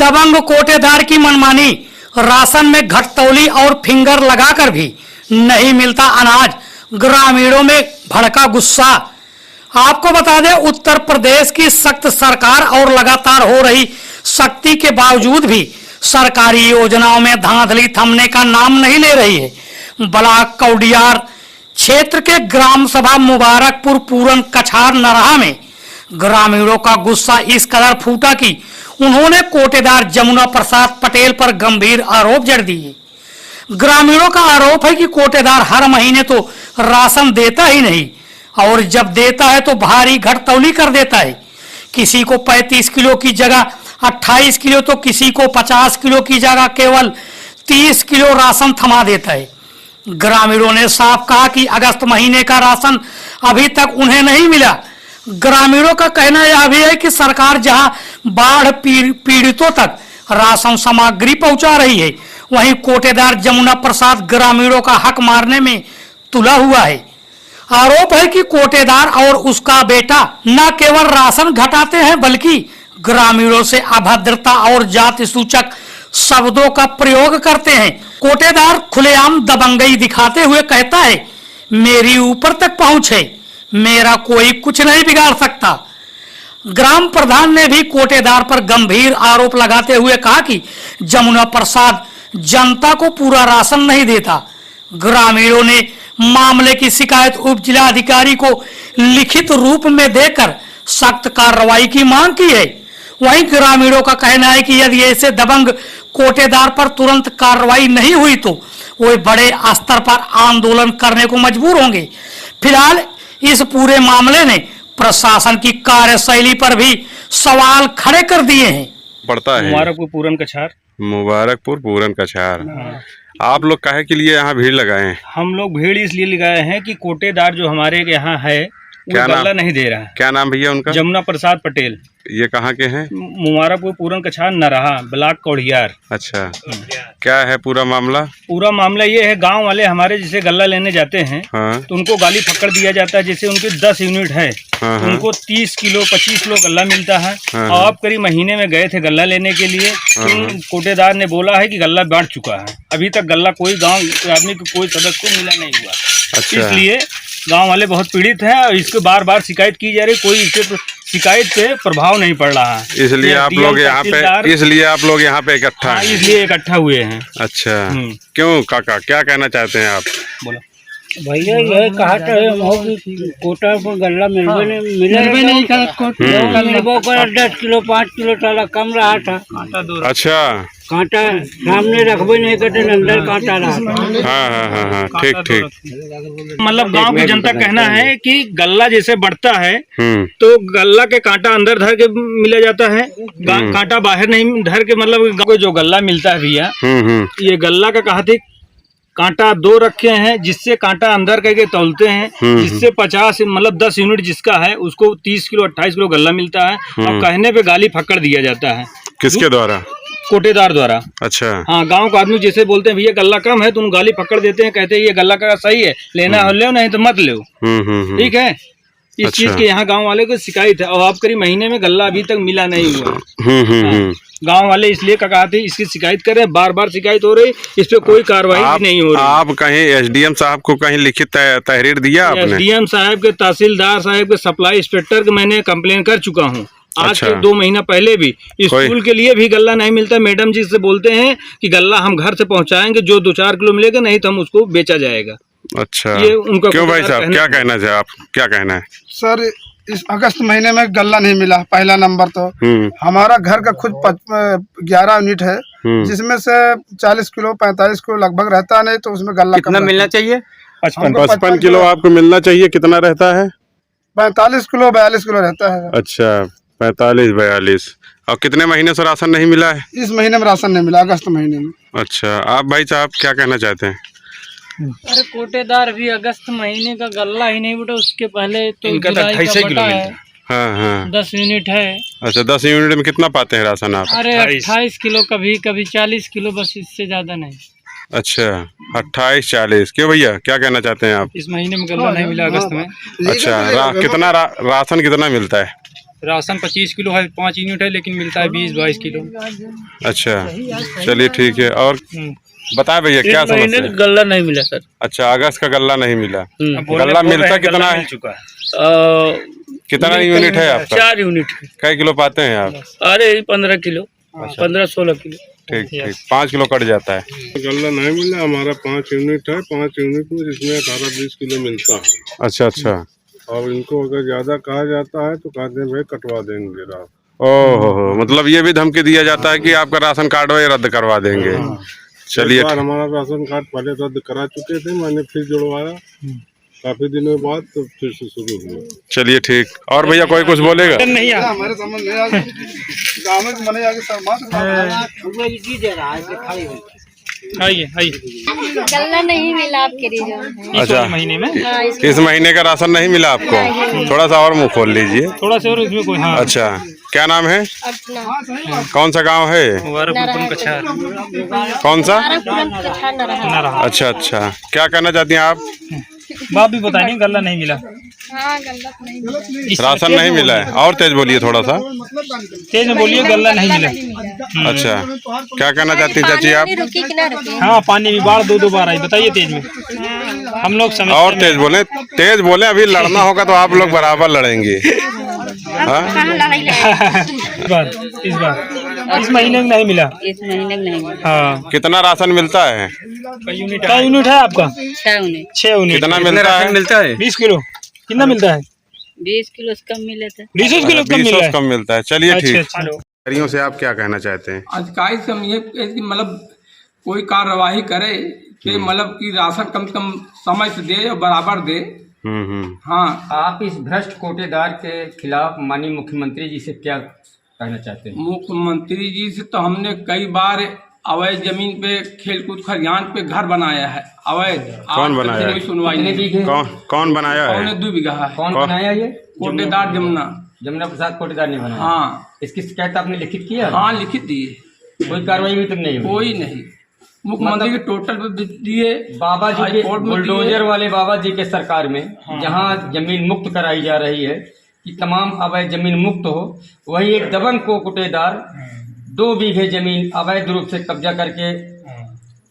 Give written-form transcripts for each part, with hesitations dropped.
दबंग कोटेदार की मनमानी, राशन में घटतौली और फिंगर लगाकर भी नहीं मिलता अनाज, ग्रामीणों में भड़का गुस्सा। आपको बता दें, उत्तर प्रदेश की सख्त सरकार और लगातार हो रही सख्ती के बावजूद भी सरकारी योजनाओं में धांधली थमने का नाम नहीं ले रही है। ब्लॉक कौडियार क्षेत्र के ग्राम सभा मुबारकपुर पूरन कछार नरहा में ग्रामीणों का गुस्सा इस कदर फूटा कि उन्होंने कोटेदार जमुना प्रसाद पटेल पर गंभीर आरोप जड़ दिए। ग्रामीणों का आरोप है कि कोटेदार हर महीने तो राशन देता ही नहीं और जब देता है तो भारी घटतौली कर देता है। किसी को 35 किलो की जगह 28 किलो तो किसी को 50 किलो की जगह केवल 30 किलो राशन थमा देता है। ग्रामीणों ने साफ कहा कि अगस्त महीने का राशन अभी तक उन्हें नहीं मिला। ग्रामीणों का कहना यह भी है कि सरकार जहां बाढ़ पीड़ितों तक राशन सामग्री पहुंचा रही है, वहीं कोटेदार जमुना प्रसाद ग्रामीणों का हक मारने में तुला हुआ है। आरोप है कि कोटेदार और उसका बेटा न केवल राशन घटाते हैं बल्कि ग्रामीणों से अभद्रता और जाति सूचक शब्दों का प्रयोग करते हैं। कोटेदार खुलेआम दबंगई दिखाते हुए कहता है, मेरी ऊपर तक पहुंच है, मेरा कोई कुछ नहीं बिगाड़ सकता। ग्राम प्रधान ने भी कोटेदार पर गंभीर आरोप लगाते हुए कहा कि जमुना प्रसाद जनता को पूरा राशन नहीं देता। ग्रामीणों ने मामले की शिकायत उप जिलाधिकारी को लिखित रूप में देकर सख्त कार्रवाई की मांग की है। वहीं ग्रामीणों का कहना है कि यदि ऐसे दबंग कोटेदार पर तुरंत कार्रवाई नहीं हुई तो वे बड़े स्तर पर आंदोलन करने को मजबूर होंगे। फिलहाल इस पूरे मामले ने प्रशासन की कार्यशैली पर भी सवाल खड़े कर दिए हैं। पड़ता है मुबारकपुर पूरन कछार। आप लोग काहे के लिए यहाँ भीड़ लगाए हैं? हम लोग भीड़ इसलिए लगाए हैं कि कोटेदार जो हमारे यहाँ है वो गल्ला नहीं दे रहा है। क्या नाम भैया उनका? जमुना प्रसाद पटेल। ये कहाँ के हैं? मुबारकपुर पूरन कछार नरहा ब्लॉक कौडियार। अच्छा, क्या है पूरा मामला? पूरा मामला ये है, गांव वाले हमारे जैसे गल्ला लेने जाते हैं तो उनको गाली फक्कड़ दिया जाता है। जैसे उनके 10 यूनिट है तो उनको 30 किलो 25 किलो गल्ला मिलता है। और आप करीब महीने में गए थे गल्ला लेने के लिए तो कोटेदार ने बोला है कि गल्ला बांट चुका है। अभी तक गल्ला कोई गाँव आदमी को कोई सदस्य को मिला नहीं हुआ। अच्छा। इसलिए गांव वाले बहुत पीड़ित हैं और इसको बार बार शिकायत की जा रही, कोई इसके शिकायत पे प्रभाव नहीं पड़ रहा है। इसलिए आप लोग यहाँ पे इकट्ठा हैं? इसलिए इकट्ठा हुए हैं। अच्छा, क्यों काका, क्या कहना चाहते हैं आप? बोलो भैया, यह कहा कोटा पर गल्ला मिलबे नहीं कर 10 किलो 5 किलो टाला कम रहा था। अच्छा, कांटा सामने रखबे नहीं करते, अंदर कांटा रहा। हाँ, ठीक। मतलब गांव की जनता कहना है कि गल्ला जैसे बढ़ता है तो गल्ला के कांटा अंदर धर के मिला जाता है, कांटा बाहर नहीं धर के। मतलब जो गल्ला मिलता है भैया, ये गल्ला का कहा थी कांटा 2 रखे हैं जिससे कांटा अंदर करके तौलते हैं, जिससे 50 मतलब 10 यूनिट जिसका है उसको 30 किलो 28 किलो गल्ला मिलता है। और कहने पे गाली फक्कड़ दिया जाता है। किसके द्वारा? कोटेदार द्वारा। अच्छा। हाँ, गांव का आदमी जैसे बोलते हैं भैया गल्ला कम है तो उन गाली पकड़ देते हैं, कहते हैं ये गल्ला का सही है, लेना हो ले, नहीं तो मत लो। ठीक है। इस चीज के यहाँ गांव वाले को शिकायत है और आप करीब महीने में गल्ला अभी तक मिला नहीं हुआ। गांव वाले इसलिए कहा थे इसकी शिकायत करें, बार बार शिकायत हो रही, इस पे कोई कार्रवाई नहीं हो रही। आप कहीं एसडीएम साहब को कहीं लिखित तहरीर दिया आपने? एसडीएम साहब के, तहसीलदार साहब के, सप्लाई इंस्पेक्टर के मैंने कंप्लेन कर चुका हूँ। आज के 2 महीना पहले भी स्कूल के लिए भी गल्ला नहीं मिलता। मैडम जी से बोलते हैं कि गल्ला हम घर से पहुंचाएंगे, जो 2-4 किलो मिलेगा, नहीं तो हम उसको बेचा जाएगा। अच्छा, ये उनका क्यों भाई साहब, क्या कहना है? आप क्या कहना है? सर, इस अगस्त महीने में गल्ला नहीं मिला। पहला नंबर तो हमारा घर का खुद 11 यूनिट है, जिसमें से 40 किलो 45 किलो लगभग रहता, नहीं तो उसमें गल्ला कितना मिलना चाहिए? 55 किलो आपको मिलना चाहिए। कितना रहता है? 45 किलो 42 किलो रहता है। अच्छा, 45-42। और कितने महीने से राशन नहीं मिला है? इस महीने में राशन नहीं मिला, अगस्त महीने में। अच्छा, आप भाई साहब क्या कहना चाहते हैं? अरे कोटेदार भी अगस्त महीने का गल्ला ही नहीं बटा, उसके पहले तो इनका 28 किलो है। हाँ, 10 यूनिट है। अच्छा, 10 यूनिट में कितना पाते हैं राशन आप? अरे 28 किलो, कभी 40 किलो, बस इससे ज्यादा नहीं। अच्छा, 28-40। क्यों भैया, क्या कहना चाहते हैं आप? इस महीने में गल्ला नहीं मिला अगस्त में। अच्छा, कितना राशन कितना मिलता है? राशन 25 किलो है, 5 यूनिट है, लेकिन मिलता है 20-22 किलो। अच्छा, चलिए ठीक है। और बताए भैया क्या समस्या है? गल्ला नहीं मिला सर। अच्छा, अगस्त का गल्ला नहीं मिला। गल्ला मिलता कितना है? कितना यूनिट है आपका? 4 यूनिट। कई किलो पाते हैं आप? अरे 15 किलो, 15-16 किलो। ठीक ठीक, 5 किलो कट जाता है। गल्ला नहीं मिला, हमारा 5 यूनिट है। 5 यूनिट में जिसमें 18-20 किलो मिलता है। अच्छा अच्छा। और इनको अगर ज्यादा कहा जाता है तो कहते हैं भाई कटवा देंगे रात। ओहो, मतलब ये भी धमकी दिया जाता है कि आपका राशन कार्ड ये रद्द करवा देंगे। चलिए, एक बार हमारा राशन कार्ड पहले रद्द करा चुके थे, मैंने फिर जुड़वाया काफी दिनों बाद, तो फिर से शुरू हुआ। चलिए ठीक। और भैया कोई कुछ बोलेगा? नहीं आ हमारे समझ नहीं आ गाँव में मने आगे आइए गल्ला नहीं मिला आपके रीजन। अच्छा, महीने में इस महीने का राशन नहीं मिला आपको? थोड़ा सा और मुंह खोल लीजिए। थोड़ा सा और इसमें कोई। हाँ, अच्छा, क्या नाम है? अपना कौन सा गांव है? मुबारकपुर कछार। कौन सा? ना रहा। अच्छा अच्छा, क्या कहना चाहती हैं आप? बाप भी बताएंगे गल्ला नहीं मिला। हाँ गल्ला तो नहीं मिला। राशन नहीं मिला है? और तेज बोलिए थोड़ा सा। तेज में बोलिए, गल्ला नहीं मिला। अच्छा, क्या कहना चाहती हैं चाची आप? पानी रुकी कि ना रुकी? हाँ, पानी भी बाढ़ 2 बार आई। बताइए तेज में। हम लोग समझ और तेज बोले, तेज बोले। अभी लड़ना होगा तो आप लोग बराबर लड़ेंगे। हाँ? कहाँ लड़ाई लड़ाई? इस बार इस महीने में नहीं मिला। इस महीने में नहीं मिला। हाँ, कितना राशन मिलता है? क्या यूनिट है आपका? 6 यूनिट। कितना मिलता है? 20 किलो। कितना मिलता है? 20 किलो से कम मिले थे। 20 किलो कम मिला है। कम मिलता है। चलिए ठीक। अच्छा। अधिकारियों से आप क्या कहना चाहते हैं? अधिकारी से हम ये कि मतलब कोई कार्यवाही करे कि मतलब कि राशन कम से कम समय से दे और बराबर दे। हाँ, आप इस भ्रष्ट कोटेदार के खिलाफ माननीय मुख्यमंत्री जी से क्या कहना चाहते हैं? मुख्यमंत्री जी से तो हमने कई बार अवैध जमीन पे खेलकूद खलिहान पे घर बनाया है। अवैध कौन बनाया है? कोई सुनवाई नहीं। कौन बनाया है? 2 बीघा है। कौन बनाया ये? कोटेदार जमुना प्रसाद कोटेदार ने बनाया। हाँ, इसकी शिकायत आपने लिखित किया? हाँ लिखित दिए। कोई कार्रवाई भी तक नहीं हुई? कोई नहीं। मुख्यमंत्री के टोटल पे दिए। बाबा जी के कोर्ट में बुलडोजर वाले बाबा जी के सरकार में जहाँ जमीन मुक्त कराई जा रही है कि तमाम अवैध जमीन मुक्त हो, वही एक दबंग को कुटेदार 2 बीघे जमीन अवैध रूप से कब्जा करके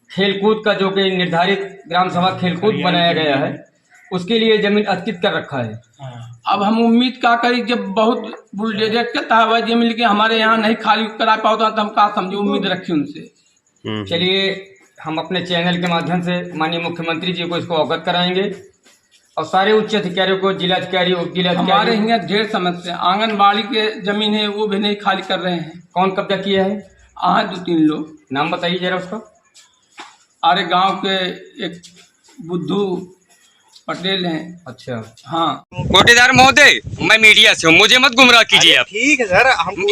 खेलकूद का जो कि निर्धारित ग्राम सभा खेलकूद बनाया गया है उसके लिए जमीन अस्तित्व कर रखा है। अब हम उम्मीद क्या करी, जब बहुत बुलडोजर कहता है वह जमीन के हमारे यहाँ नहीं खाली करा पाता तो हम क्या समझे, उम्मीद रखी उनसे। चलिए, हम अपने चैनल के माध्यम से माननीय मुख्यमंत्री जी को इसको अवगत कराएंगे और सारे उच्च अधिकारियों को, जिलाधिकारी, उप जिलाधिकारी। हमारे यहाँ ढेर समस्या, आंगनबाड़ी के जमीन है वो भी नहीं खाली कर रहे हैं। कौन कब्जा किया है? 2-3 लोग। नाम बताइए जरा उसका। अरे गांव के एक बुद्धू पटेल हैं। अच्छा, हाँ। कोटेदार महोदय, मैं मीडिया से हूँ, मुझे मत गुमराह कीजिए आप। ठीक है सर, हम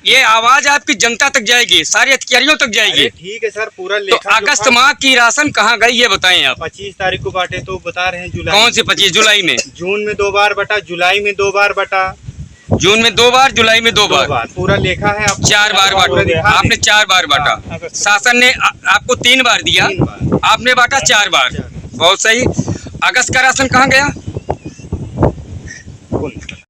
ये आवाज आपकी जनता तक जाएगी, सारे अधिकारियों तक जाएगी। ठीक है सर, पूरा तो लेखा अगस्त माह की राशन कहाँ गई ये बताएं आप। 25 तारीख को बांटे तो बता रहे हैं जुलाई। कौन से 25? जुलाई में? जून में 2 बार बटा, जुलाई में 2 बार बटा। जून में 2 बार, जुलाई में 2 बार। पूरा लेखा है। 4 बार बांटा आपने, 4 बार बांटा। शासन ने आपको 3 बार दिया, आपने बांटा 4 बार। बहुत सही। अगस्त का राशन कहाँ गया?